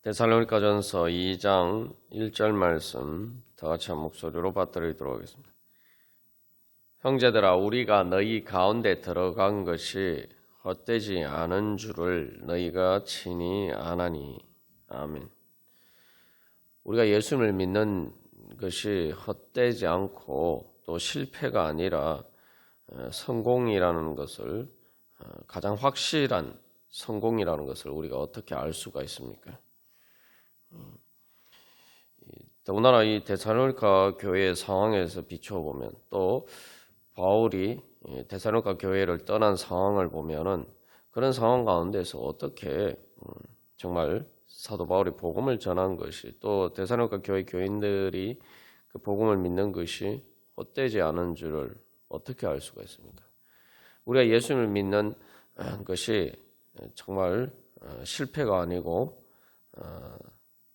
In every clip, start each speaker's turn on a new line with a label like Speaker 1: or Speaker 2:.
Speaker 1: 데살로니가전서 2장 1절 말씀 다 같이 한 목소리로 받들도록 하겠습니다. 형제들아, 우리가 너희 가운데 들어간 것이 헛되지 않은 줄을 너희가 친히 아나니. 아멘. 우리가 예수님을 믿는 것이 헛되지 않고 또 실패가 아니라 성공이라는 것을, 가장 확실한 성공이라는 것을 우리가 어떻게 알 수가 있습니까? 더군다나 이 데살로니가 교회의 상황에서 비춰보면, 또 바울이 데살로니가 교회를 떠난 상황을 보면은 그런 상황 가운데서 어떻게 정말 사도 바울이 복음을 전한 것이, 또 데살로니가 교회 교인들이 그 복음을 믿는 것이 헛되지 않은 줄을 어떻게 알 수가 있습니까? 우리가 예수님을 믿는 것이 정말 실패가 아니고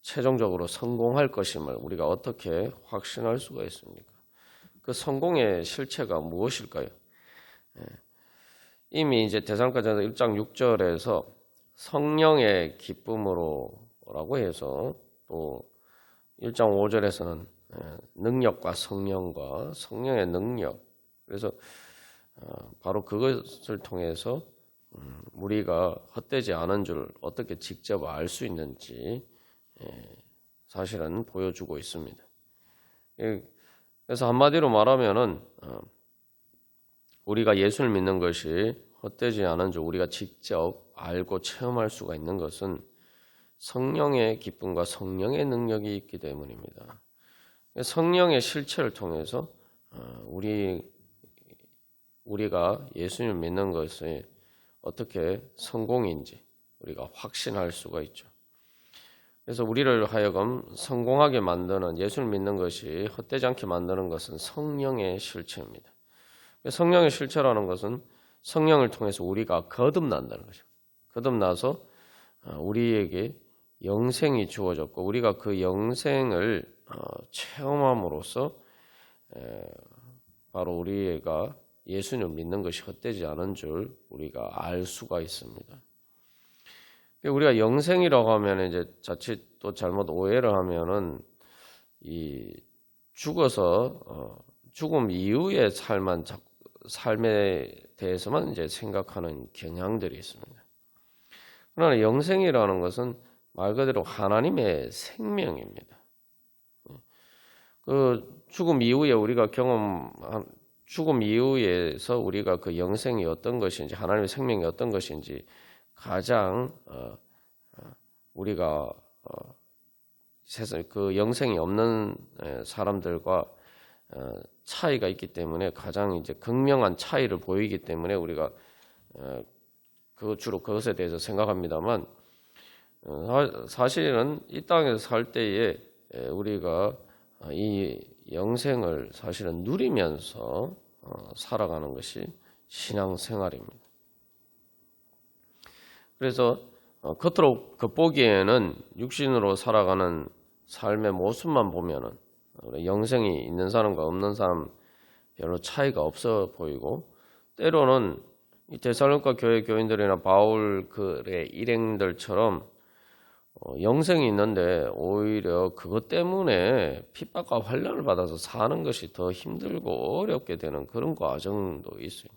Speaker 1: 최종적으로 성공할 것임을 우리가 어떻게 확신할 수가 있습니까? 그 성공의 실체가 무엇일까요? 이미 이제 데살로니가전서 1장 6절에서 성령의 기쁨으로라고 해서, 또 1장 5절에서는 능력과 성령과 성령의 능력, 그래서 바로 그것을 통해서 우리가 헛되지 않은 줄 어떻게 직접 알 수 있는지 사실은 보여주고 있습니다. 그래서 한마디로 말하면은 우리가 예수를 믿는 것이 헛되지 않은 줄 우리가 직접 알고 체험할 수가 있는 것은 성령의 기쁨과 성령의 능력이 있기 때문입니다. 성령의 실체를 통해서 우리가 예수님을 믿는 것이 어떻게 성공인지 우리가 확신할 수가 있죠. 그래서 우리를 하여금 성공하게 만드는, 예수를 믿는 것이 헛되지 않게 만드는 것은 성령의 실체입니다. 성령의 실체라는 것은 성령을 통해서 우리가 거듭난다는 거죠. 거듭나서 우리에게 영생이 주어졌고, 우리가 그 영생을 체험함으로써 바로 우리가 예수님을 믿는 것이 헛되지 않은 줄 우리가 알 수가 있습니다. 우리가 영생이라고 하면 이제 자칫 또 잘못 오해를 하면은 이 죽어서 죽음 이후의 삶에 대해서만 이제 생각하는 경향들이 있습니다. 그러나 영생이라는 것은 말 그대로 하나님의 생명입니다. 그 죽음 이후에 우리가 경험한 죽음 이후에서 우리가 그 영생이 어떤 것인지, 하나님의 생명이 어떤 것인지 가장 우리가 세상 그 영생이 없는 사람들과 차이가 있기 때문에 가장 이제 극명한 차이를 보이기 때문에 우리가 주로 그것에 대해서 생각합니다만, 사실은 이 땅에서 살 때에 우리가 이 영생을 사실은 누리면서 살아가는 것이 신앙생활입니다. 그래서 겉으로 겉보기에는 육신으로 살아가는 삶의 모습만 보면은 영생이 있는 사람과 없는 사람 별로 차이가 없어 보이고, 때로는 이 데살로니가 교회 교인들이나 바울 그의 일행들처럼 영생이 있는데 오히려 그것 때문에 핍박과 환난을 받아서 사는 것이 더 힘들고 어렵게 되는 그런 과정도 있어요.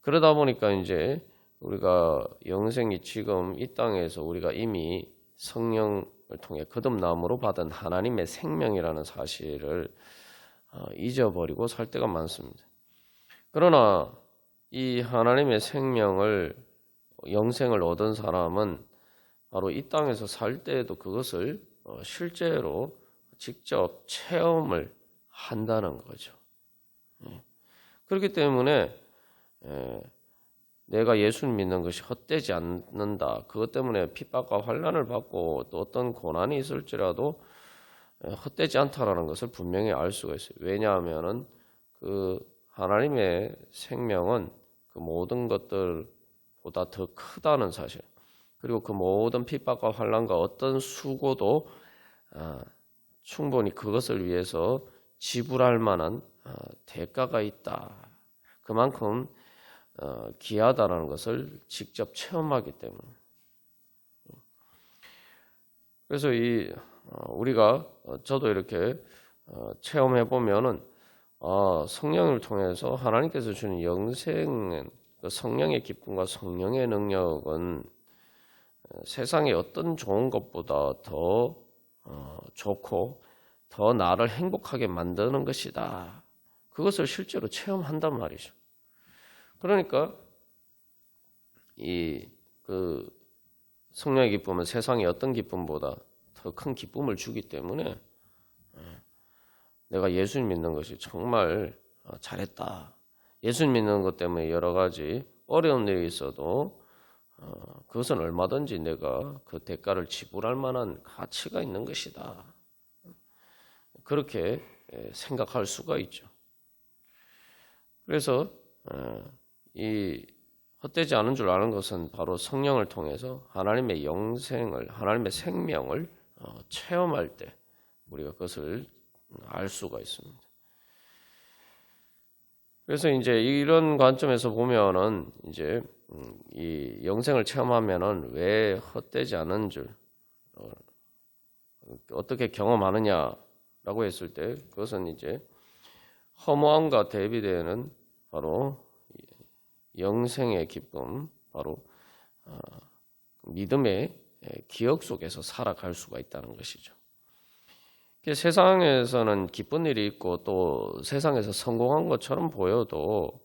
Speaker 1: 그러다 보니까 이제 우리가 영생이 지금 이 땅에서 우리가 이미 성령을 통해 거듭남으로 받은 하나님의 생명이라는 사실을 잊어버리고 살 때가 많습니다. 그러나 이 하나님의 생명을, 영생을 얻은 사람은 바로 이 땅에서 살 때에도 그것을 실제로 직접 체험을 한다는 거죠. 그렇기 때문에 내가 예수를 믿는 것이 헛되지 않는다, 그것 때문에 핍박과 환난을 받고 또 어떤 고난이 있을지라도 헛되지 않다라는 것을 분명히 알 수가 있어요. 왜냐하면은 그 하나님의 생명은 그 모든 것들보다 더 크다는 사실, 그리고 그 모든 핍박과 환난과 어떤 수고도 충분히 그것을 위해서 지불할 만한 대가가 있다. 그만큼 귀하다라는 것을 직접 체험하기 때문에. 그래서 우리가 저도 이렇게 체험해 보면은 성령을 통해서 하나님께서 주는 영생은 그 성령의 기쁨과 성령의 능력은 세상의 어떤 좋은 것보다 더 좋고 더 나를 행복하게 만드는 것이다. 그것을 실제로 체험한단 말이죠. 그러니까 그 성령의 기쁨은 세상의 어떤 기쁨보다 더 큰 기쁨을 주기 때문에 내가 예수 믿는 것이 정말 잘했다. 예수 믿는 것 때문에 여러 가지 어려운 일이 있어도 그것은 얼마든지 내가 그 대가를 지불할 만한 가치가 있는 것이다. 그렇게 생각할 수가 있죠. 그래서 이 헛되지 않은 줄 아는 것은 바로 성령을 통해서 하나님의 영생을, 하나님의 생명을 체험할 때 우리가 그것을 알 수가 있습니다. 그래서 이제 이런 관점에서 보면은 이제 이 영생을 체험하면은 왜 헛되지 않은 줄 어떻게 경험하느냐라고 했을 때 그것은 이제 허무함과 대비되는 바로 영생의 기쁨, 바로 믿음의 기억 속에서 살아갈 수가 있다는 것이죠. 세상에서는 기쁜 일이 있고 또 세상에서 성공한 것처럼 보여도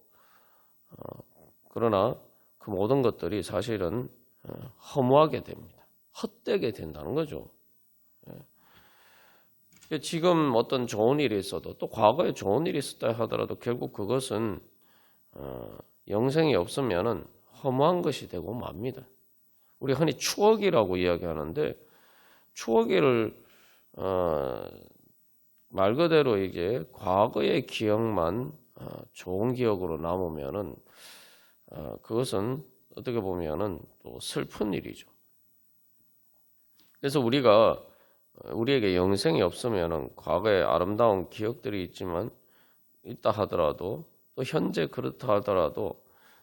Speaker 1: 그러나 그 모든 것들이 사실은 허무하게 됩니다. 헛되게 된다는 거죠. 지금 어떤 좋은 일이 있어도 또 과거에 좋은 일이 있었다 하더라도 결국 그것은 영생이 없으면은 허무한 것이 되고 맙니다. 우리 흔히 추억이라고 이야기하는데 추억을 말 그대로 이제 과거의 기억만 좋은 기억으로 남으면은 그것은 어떻게 보면은 또 슬픈 일이죠. 그래서 우리에게 영생이 없으면은 과거의 아름다운 기억들이 있다 하더라도 또 현재 그렇다 하더라도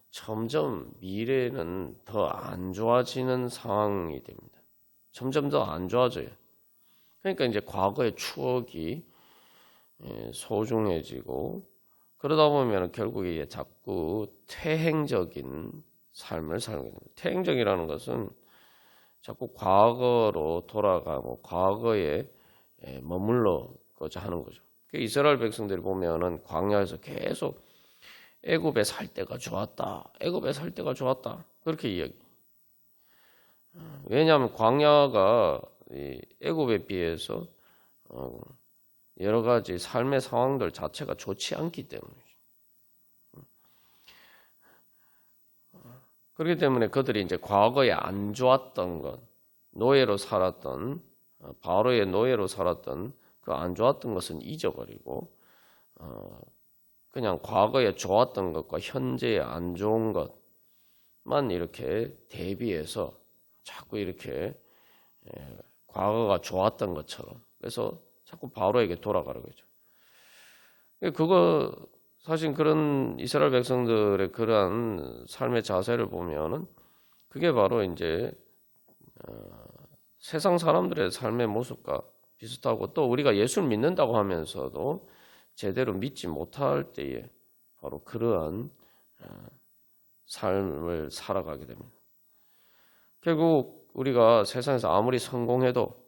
Speaker 1: 점점 미래는 더 안 좋아지는 상황이 됩니다. 점점 더 안 좋아져요. 그러니까 이제 과거의 추억이 소중해지고 그러다 보면 결국에 자꾸 퇴행적인 삶을 살게 됩니다. 퇴행적이라는 것은 자꾸 과거로 돌아가고 과거에 머물러고자 하는 거죠. 이스라엘 백성들이 보면은 광야에서 계속 애굽에 살 때가 좋았다. 애굽에 살 때가 좋았다. 그렇게 이야기. 왜냐하면 광야가 애굽에 비해서 여러 가지 삶의 상황들 자체가 좋지 않기 때문이죠. 그렇기 때문에 그들이 이제 과거에 안 좋았던 것, 노예로 살았던 바로의 노예로 살았던 그 안 좋았던 것은 잊어버리고 그냥 과거에 좋았던 것과 현재의 안 좋은 것만 이렇게 대비해서 자꾸 이렇게 과거가 좋았던 것처럼 그래서 자꾸 바로에게 돌아가려고 그거 사실 그런 이스라엘 백성들의 그러한 삶의 자세를 보면은 그게 바로 이제 세상 사람들의 삶의 모습과 비슷하고 또 우리가 예수를 믿는다고 하면서도 제대로 믿지 못할 때에 바로 그러한 삶을 살아가게 됩니다. 결국 우리가 세상에서 아무리 성공해도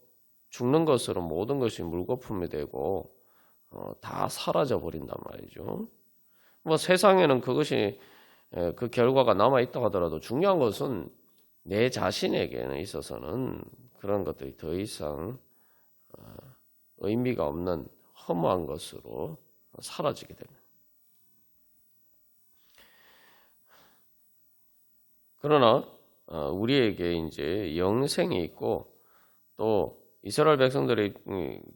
Speaker 1: 죽는 것으로 모든 것이 물거품이 되고 다 사라져 버린단 말이죠. 뭐 세상에는 그것이 그 결과가 남아 있다 하더라도 중요한 것은 내 자신에게는 있어서는 그런 것들이 더 이상 의미가 없는 허무한 것으로 사라지게 됩니다. 그러나 우리에게 이제 영생이 있고 또 이스라엘 백성들의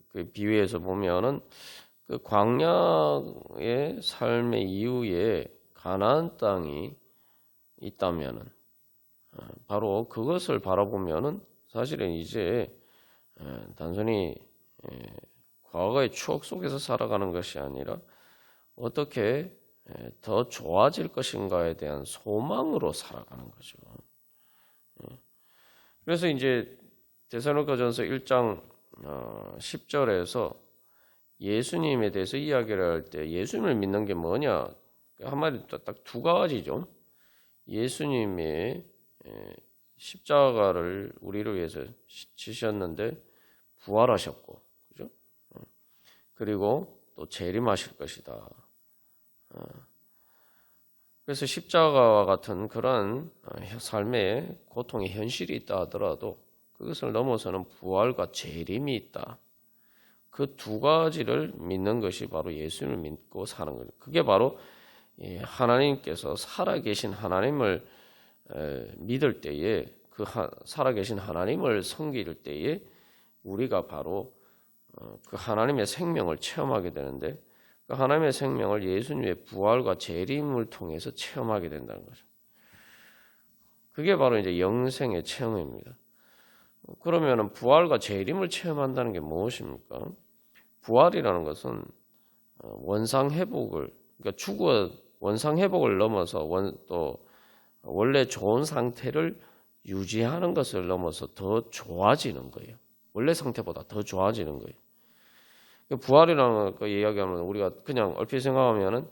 Speaker 1: 그 비유에서 보면은 그 광야의 삶의 이후에 가나안 땅이 있다면은 바로 그것을 바라보면은 사실은 이제 단순히 과거의 추억 속에서 살아가는 것이 아니라 어떻게 더 좋아질 것인가에 대한 소망으로 살아가는 거죠. 그래서 이제 데살로니가전서 1장 10절에서 예수님에 대해서 이야기를 할 때 예수님을 믿는 게 뭐냐? 한마디로 딱 두 가지죠. 예수님의 십자가를 우리를 위해서 지셨는데 부활하셨고, 그죠? 그리고 또 재림하실 것이다. 그래서 십자가와 같은 그런 삶의 고통의 현실이 있다 하더라도 그것을 넘어서는 부활과 재림이 있다. 그 두 가지를 믿는 것이 바로 예수님을 믿고 사는 거예요. 그게 바로 하나님께서 살아계신 하나님을 믿을 때에 그 살아계신 하나님을 섬길 때에 우리가 바로 그 하나님의 생명을 체험하게 되는데 그 하나님의 생명을 예수님의 부활과 재림을 통해서 체험하게 된다는 거죠. 그게 바로 이제 영생의 체험입니다. 그러면은 부활과 재림을 체험한다는 게 무엇입니까? 부활이라는 것은 원상 회복을, 그러니까 원상 회복을 넘어서 또 원래 좋은 상태를 유지하는 것을 넘어서 더 좋아지는 거예요. 원래 상태보다 더 좋아지는 거예요. 부활이라는 거 이야기하면 우리가 그냥 얼핏 생각하면은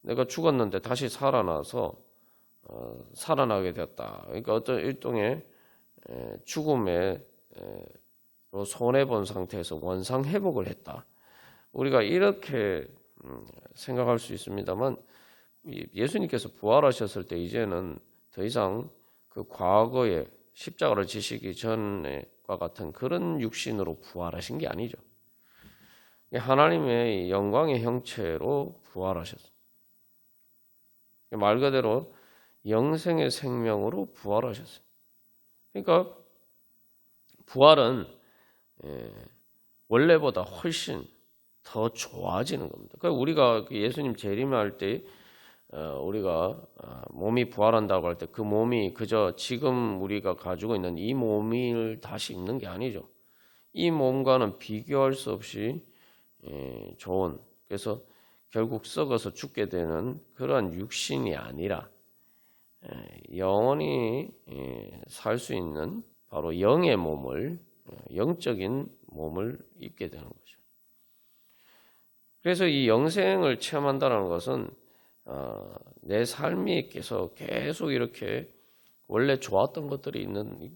Speaker 1: 내가 죽었는데 다시 살아나서 살아나게 되었다. 그러니까 어떤 일종의 죽음에 손해본 상태에서 원상 회복을 했다. 우리가 이렇게 생각할 수 있습니다만 예수님께서 부활하셨을 때 이제는 더 이상 그 과거에 십자가를 지시기 전과 같은 그런 육신으로 부활하신 게 아니죠. 하나님의 영광의 형체로 부활하셨어요. 말 그대로 영생의 생명으로 부활하셨어요. 그러니까 부활은 원래보다 훨씬 더 좋아지는 겁니다. 그러니까 우리가 예수님 재림할 때 우리가 몸이 부활한다고 할 때 그 몸이 그저 지금 우리가 가지고 있는 이 몸을 다시 입는 게 아니죠. 이 몸과는 비교할 수 없이 좋은, 그래서 결국 썩어서 죽게 되는 그러한 육신이 아니라 영원히 살 수 있는 바로 영의 몸을, 영적인 몸을 입게 되는 거죠. 그래서 이 영생을 체험한다는 것은 내 삶이 계속 이렇게 원래 좋았던 것들이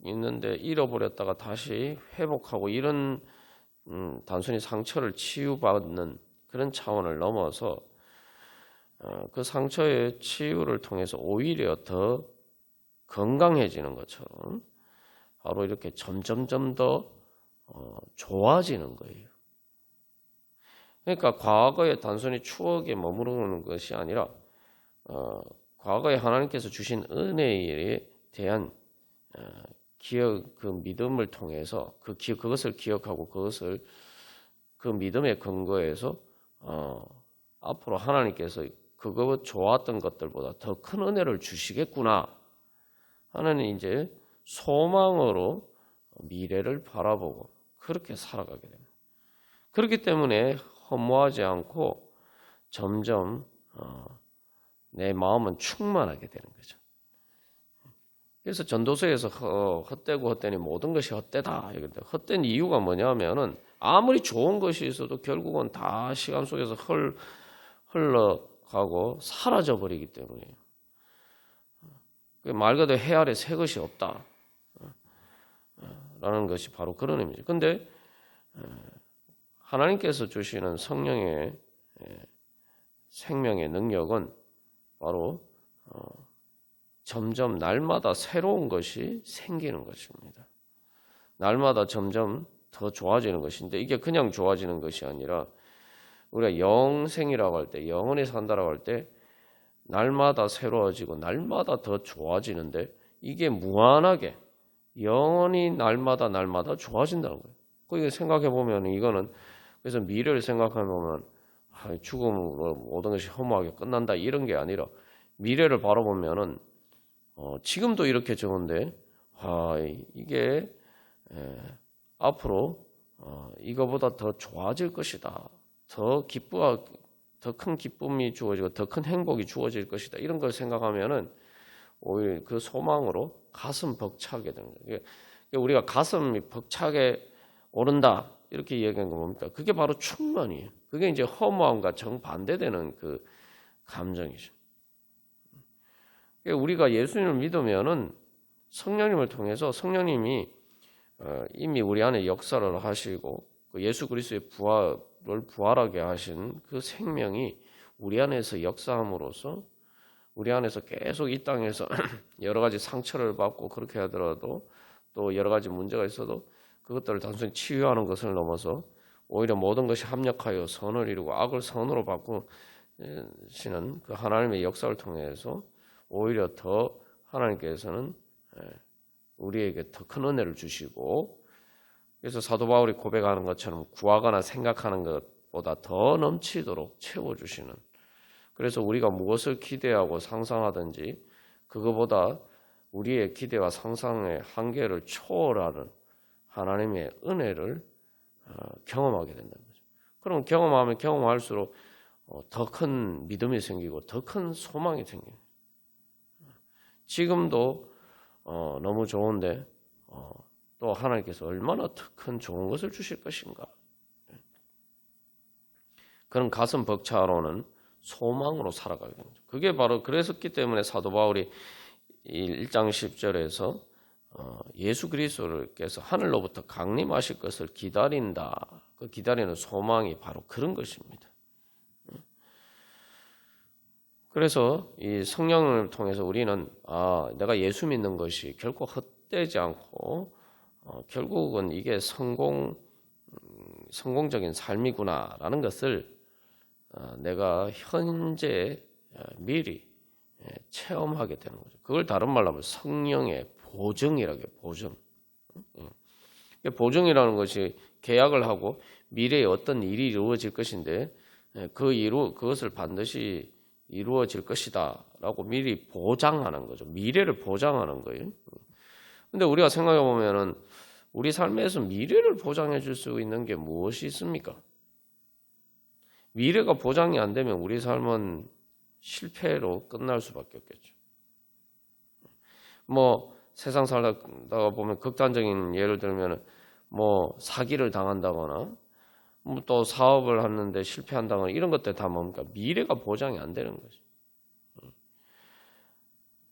Speaker 1: 있는데 잃어버렸다가 다시 회복하고 이런 단순히 상처를 치유받는 그런 차원을 넘어서 그 상처의 치유를 통해서 오히려 더 건강해지는 것처럼 바로 이렇게 점점점 더 좋아지는 거예요. 그러니까 과거에 단순히 추억에 머무르는 것이 아니라 과거에 하나님께서 주신 은혜에 대한 기억, 그 믿음을 통해서 그것을 기억하고 그 믿음의 근거에서 앞으로 하나님께서 그거 좋았던 것들보다 더 큰 은혜를 주시겠구나 하는 이제 소망으로 미래를 바라보고 그렇게 살아가게 됩니다. 그렇기 때문에 허무하지 않고 점점 내 마음은 충만하게 되는 거죠. 그래서 전도서에서 헛되고 헛되니 모든 것이 헛되다. 헛된 이유가 뭐냐면은 아무리 좋은 것이 있어도 결국은 다 시간 속에서 흘러가고 사라져 버리기 때문이에요. 말 그대로 해 아래 새 것이 없다. 라는 것이 바로 그런 의미죠. 근데 하나님께서 주시는 성령의 생명의 능력은 바로 점점 날마다 새로운 것이 생기는 것입니다. 날마다 점점 더 좋아지는 것인데 이게 그냥 좋아지는 것이 아니라 우리가 영생이라고 할 때, 영원히 산다라고 할 때 날마다 새로워지고 날마다 더 좋아지는데 이게 무한하게 영원히 날마다 좋아진다는 거예요. 그거 생각해 보면 이거는 그래서 미래를 생각해 보면 죽음으로 모든 것이 허무하게 끝난다 이런 게 아니라 미래를 바라보면은 지금도 이렇게 좋은데 이게 앞으로 이거보다 더 좋아질 것이다. 더 큰 기쁨이 주어지고 더 큰 행복이 주어질 것이다. 이런 걸 생각하면은 오히려 그 소망으로 가슴 벅차게 되는 거예요. 우리가 가슴이 벅차게 오른다 이렇게 얘기한 거 뭡니까? 그게 바로 충만이에요. 그게 이제 허무함과 정반대되는 그 감정이죠. 우리가 예수님을 믿으면은 성령님을 통해서 성령님이 이미 우리 안에 역사를 하시고 그 예수 그리스도의 부활을 부활하게 하신 그 생명이 우리 안에서 역사함으로써 우리 안에서 계속 이 땅에서 여러 가지 상처를 받고 그렇게 하더라도 또 여러 가지 문제가 있어도 그것들을 단순히 치유하는 것을 넘어서 오히려 모든 것이 합력하여 선을 이루고 악을 선으로 바꾸시는 그 하나님의 역사를 통해서 오히려 더 하나님께서는 우리에게 더 큰 은혜를 주시고, 그래서 사도 바울이 고백하는 것처럼 구하거나 생각하는 것보다 더 넘치도록 채워주시는, 그래서 우리가 무엇을 기대하고 상상하든지 그거보다 우리의 기대와 상상의 한계를 초월하는 하나님의 은혜를 경험하게 된다는 거죠. 그럼 경험하면 경험할수록 더 큰 믿음이 생기고 더 큰 소망이 생겨요. 지금도 너무 좋은데 또 하나님께서 얼마나 더 큰 좋은 것을 주실 것인가. 그런 가슴 벅차로는 소망으로 살아가게 됩니다. 그게 바로 그랬었기 때문에 사도 바울이 1장 10절에서 예수 그리스도께서 하늘로부터 강림하실 것을 기다린다. 그 기다리는 소망이 바로 그런 것입니다. 그래서 이 성령을 통해서 우리는 내가 예수 믿는 것이 결코 헛되지 않고 결국은 이게 성공적인 삶이구나라는 것을 내가 현재 미리 체험하게 되는 거죠. 그걸 다른 말로 하면 성령의 보증이라고 해요. 보증. 보증이라는 것이 계약을 하고 미래에 어떤 일이 이루어질 것인데 그것을 반드시 이루어질 것이다 라고 미리 보장하는 거죠. 미래를 보장하는 거예요. 근데 우리가 생각해 보면은 우리 삶에서 미래를 보장해 줄 수 있는 게 무엇이 있습니까? 미래가 보장이 안 되면 우리 삶은 실패로 끝날 수밖에 없겠죠. 뭐 세상 살다가 보면 극단적인 예를 들면 뭐 사기를 당한다거나 뭐 또 사업을 하는데 실패한다거나 이런 것들 다 뭡니까? 미래가 보장이 안 되는 거죠.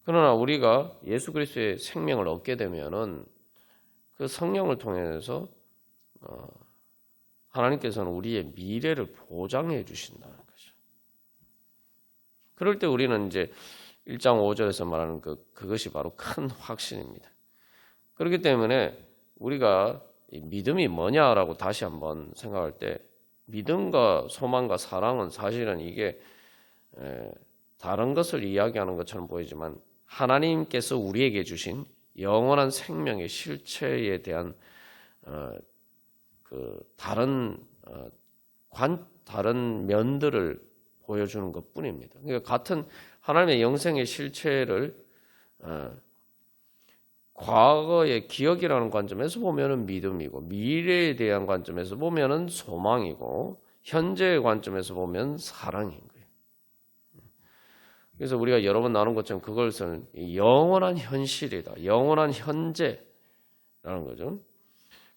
Speaker 1: 그러나 우리가 예수 그리스도의 생명을 얻게 되면은 그 성령을 통해서 하나님께서는 우리의 미래를 보장해 주신다는 거죠. 그럴 때 우리는 이제 1장 5절에서 말하는 그것이 바로 큰 확신입니다. 그렇기 때문에 우리가 이 믿음이 뭐냐라고 다시 한번 생각할 때 믿음과 소망과 사랑은 사실은 이게 다른 것을 이야기하는 것처럼 보이지만 하나님께서 우리에게 주신 영원한 생명의 실체에 대한 다른 면들을 보여주는 것뿐입니다. 그러니까 같은 하나님의 영생의 실체를 과거의 기억이라는 관점에서 보면은 믿음이고 미래에 대한 관점에서 보면은 소망이고 현재의 관점에서 보면 사랑인 거예요. 그래서 우리가 여러 번 나눈 것처럼 그것은 영원한 현실이다. 영원한 현재라는 거죠.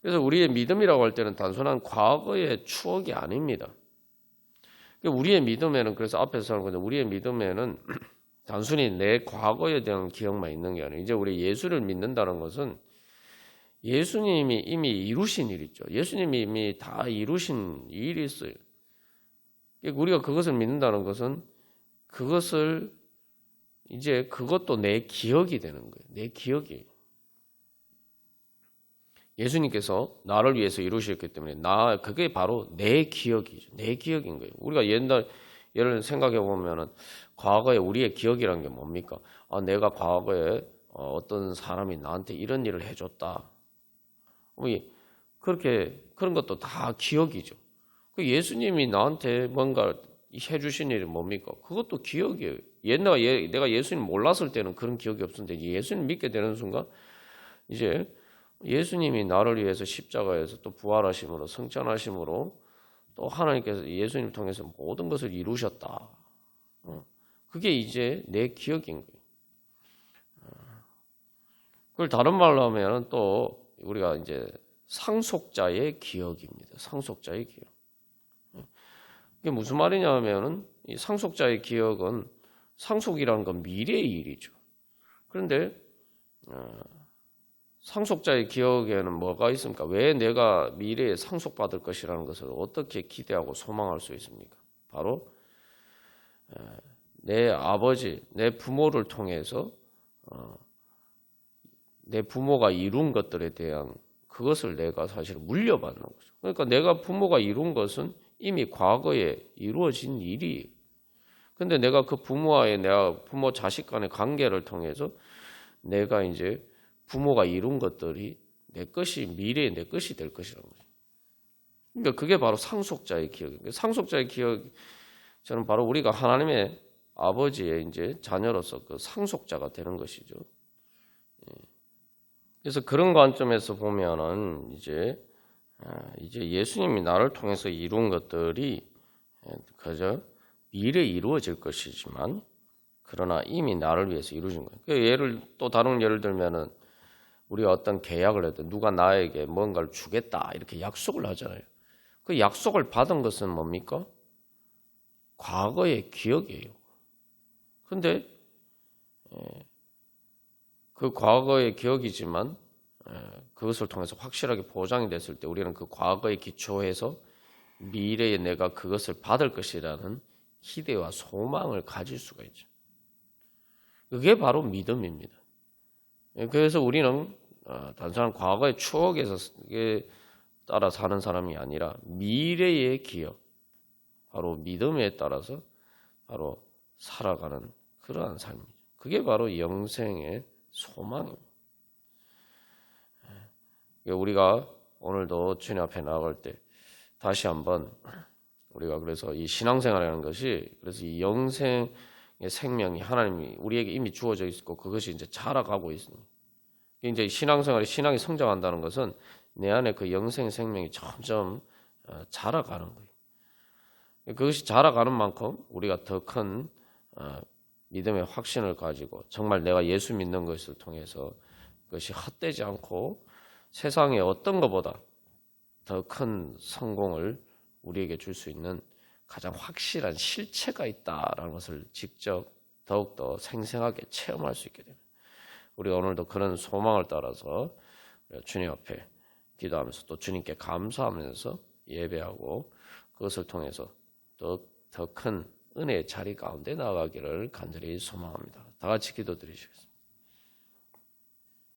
Speaker 1: 그래서 우리의 믿음이라고 할 때는 단순한 과거의 추억이 아닙니다. 우리의 믿음에는 그래서 앞에서 하는 거죠. 우리의 믿음에는 단순히 내 과거에 대한 기억만 있는 게 아니에요. 이제 우리 예수를 믿는다는 것은 예수님이 이미 이루신 일 있죠. 예수님이 이미 다 이루신 일이 있어요. 우리가 그것을 믿는다는 것은 그것을 이제 그것도 내 기억이 되는 거예요. 내 기억이. 예수님께서 나를 위해서 이루셨기 때문에 그게 바로 내 기억이죠. 내 기억인 거예요. 우리가 예를 생각해 보면은 과거에 우리의 기억이란 게 뭡니까? 내가 과거에 어떤 사람이 나한테 이런 일을 해줬다. 그런 것도 다 기억이죠. 예수님이 나한테 뭔가 해주신 일이 뭡니까? 그것도 기억이에요. 내가 예수님 몰랐을 때는 그런 기억이 없었는데 예수님 믿게 되는 순간 이제 예수님이 나를 위해서 십자가에서 또 부활하심으로 승천하심으로 또 하나님께서 예수님을 통해서 모든 것을 이루셨다. 그게 이제 내 기억인 거예요. 그걸 다른 말로 하면 또 우리가 이제 상속자의 기억입니다. 상속자의 기억. 이게 무슨 말이냐면은 이 상속자의 기억은 상속이라는 건 미래의 일이죠. 그런데 상속자의 기억에는 뭐가 있습니까? 왜 내가 미래에 상속받을 것이라는 것을 어떻게 기대하고 소망할 수 있습니까? 바로 내 아버지, 내 부모를 통해서 내 부모가 이룬 것들에 대한 그것을 내가 사실 물려받는 거죠. 그러니까 내가 부모가 이룬 것은 이미 과거에 이루어진 일이에요. 근데 내가 그 부모와의 내가 부모 자식 간의 관계를 통해서 내가 이제 부모가 이룬 것들이 내 것이 미래에 내 것이 될 것이라는 거죠. 그러니까 그게 바로 상속자의 기억입니다. 상속자의 기억 저는 바로 우리가 하나님의 아버지의 이제 자녀로서 그 상속자가 되는 것이죠. 그래서 그런 관점에서 보면은 이제 예수님이 나를 통해서 이룬 것들이 그저 미래에 이루어질 것이지만 그러나 이미 나를 위해서 이루어진 거예요. 또 다른 예를 들면은 우리가 어떤 계약을 해도 누가 나에게 뭔가를 주겠다 이렇게 약속을 하잖아요. 그 약속을 받은 것은 뭡니까? 과거의 기억이에요. 근데 그 과거의 기억이지만 그것을 통해서 확실하게 보장이 됐을 때 우리는 그 과거에 기초해서 미래에 내가 그것을 받을 것이라는 기대와 소망을 가질 수가 있죠. 그게 바로 믿음입니다. 그래서 우리는 단순한 과거의 추억에서 따라 사는 사람이 아니라 미래의 기억, 바로 믿음에 따라서 바로 살아가는 그러한 삶이죠. 그게 바로 영생의 소망입니다. 우리가 오늘도 주님 앞에 나아갈 때 다시 한번 우리가 그래서 이 신앙생활이라는 것이 그래서 이 영생의 생명이 하나님이 우리에게 이미 주어져 있고 그것이 이제 자라가고 있습니다. 이제 신앙이 성장한다는 것은 내 안에 그 영생의 생명이 점점 자라가는 거예요. 그것이 자라가는 만큼 우리가 더 큰 믿음의 확신을 가지고 정말 내가 예수 믿는 것을 통해서 그것이 헛되지 않고 세상의 어떤 것보다 더 큰 성공을 우리에게 줄 수 있는 가장 확실한 실체가 있다라는 것을 직접 더욱더 생생하게 체험할 수 있게 됩니다. 우리가 오늘도 그런 소망을 따라서 주님 앞에 기도하면서 또 주님께 감사하면서 예배하고 그것을 통해서 더 큰 은혜의 자리 가운데 나아가기를 간절히 소망합니다. 다 같이 기도드리시겠습니다.